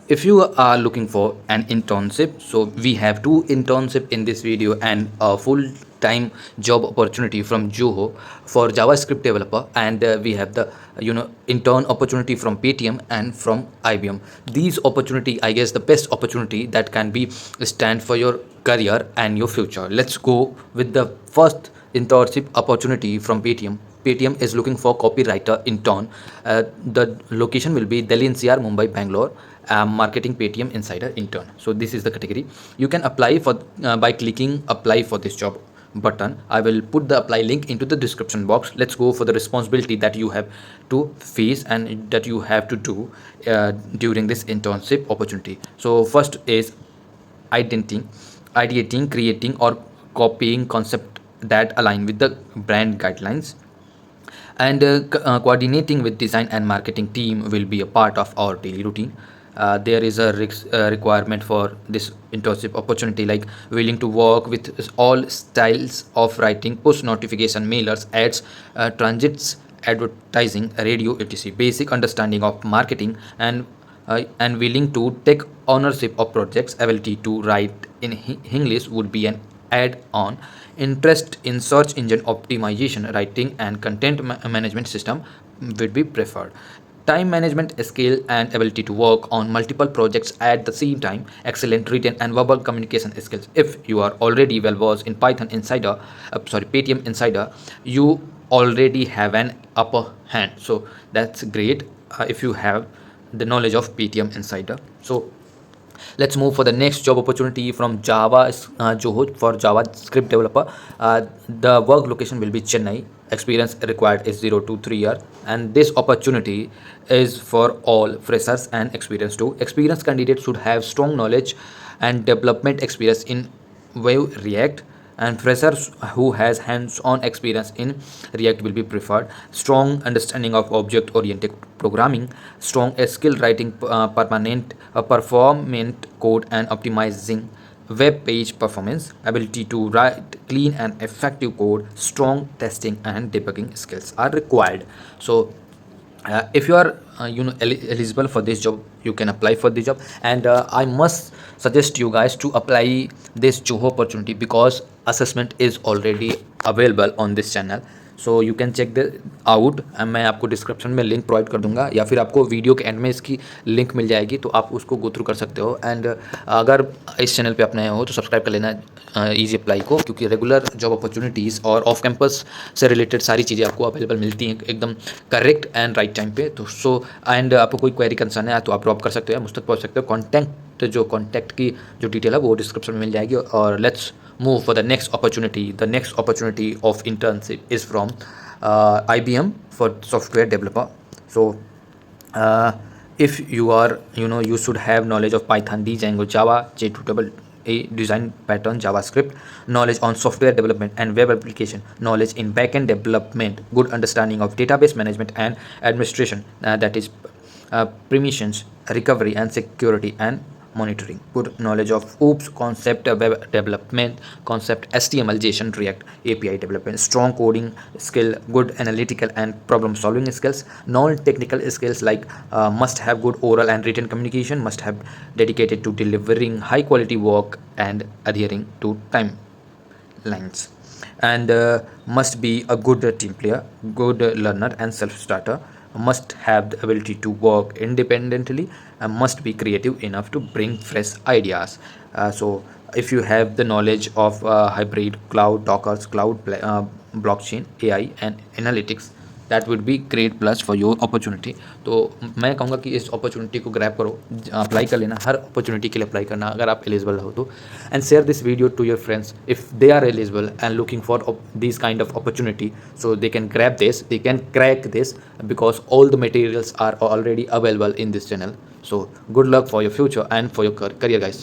if you are looking for an internship, so we have two internship in this video and a full-time job opportunity from Zoho for JavaScript developer, and we have the intern opportunity from Paytm and from IBM. These opportunity, I guess, the best opportunity that can be stand for your career and your future. Let's go with the first internship opportunity from Paytm. Paytm is looking for copywriter intern. The location will be Delhi NCR, Mumbai, Bangalore. Marketing Paytm Insider intern. So this is the category. You can apply for by clicking apply for this job button. I will put the apply link into the description box. Let's go for the responsibility that you have to face and that you have to do during this internship opportunity. So first is ideating, creating or copying concept that align with the brand guidelines, and coordinating with design and marketing team will be a part of our daily routine. There is a requirement for this internship opportunity, like willing to work with all styles of writing, push notification, mailers, ads, transits, advertising, radio, etc. Basic understanding of marketing and willing to take ownership of projects. Ability to write in English would be an add-on. Interest in search engine optimization, writing and content management system would be preferred. Time management skill and ability to work on multiple projects at the same time. Excellent written and verbal communication skills. If you are already well versed in Python Insider, Paytm Insider, you already have an upper hand. So that's great if you have the knowledge of Paytm Insider. So let's move for the next job opportunity from Zoho for JavaScript developer. The work location will be Chennai. Experience required is 0 to 3 years, and this opportunity is for all freshers and experienced too. Experienced candidates should have strong knowledge and development experience in Wave React, and freshers who has hands-on experience in React will be preferred. Strong understanding of object-oriented programming, strong skill writing performant code and optimizing web page performance, ability to write clean and effective code, strong testing and debugging skills are required. So if you are eligible for this job, you can apply for the job, and I must suggest you guys to apply this Zoho opportunity because assessment is already available on this channel. So you can check the out. मैं आपको description में link provide कर दूंगा, या फिर आपको video के and में इसकी लिंक मिल जाएगी, तो आप उसको गो थ्रू कर सकते हो. एंड अगर इस चैनल पे आप नए हो तो सब्सक्राइब कर लेना ईजी अप्लाई को, क्योंकि रेगुलर जॉब अपॉर्चुनिटीज़ और ऑफ कैंपस से रिलेटेड सारी चीज़ें आपको अवेलेबल मिलती हैं एकदम करेक्ट एंड राइट टाइम पे. तो सो एंड आपको कोई क्वेरी कंसर्न है तो आप ड्रॉप कर सकते हो, मुझ तक पहुँच सकते हो. कॉन्टैक्ट की जो डिटेल है वो डिस्क्रिप्शन में मिल जाएगी. और let's move for the next opportunity. The next opportunity of internship is from IBM for software developer. So if you are you should have knowledge of Python, Django, Java, J2EE, design pattern, JavaScript, knowledge on software development and web application, knowledge in backend development, good understanding of database management and administration, that is permissions, recovery and security and monitoring, good knowledge of OOPS concept, web development concept, HTML, JSON, React API development, strong coding skill, good analytical and problem solving skills. Non-technical skills like must have good oral and written communication, must have dedicated to delivering high quality work and adhering to timelines, and must be a good team player, good learner and self-starter, must have the ability to work independently, and must be creative enough to bring fresh ideas. So if you have the knowledge of hybrid cloud, Docker, blockchain, AI and analytics, that would be great plus for your opportunity. तो मैं कहूँगा कि इस opportunity को grab करो, apply कर लेना, हर opportunity के लिए अप्लाई करना अगर आप एलिजिबल हो तो. And share this video to your friends if they are eligible and looking for this kind of opportunity, so they can grab this, they can crack this, because all the materials are already available in this channel. So good luck for your future and for your career, guys.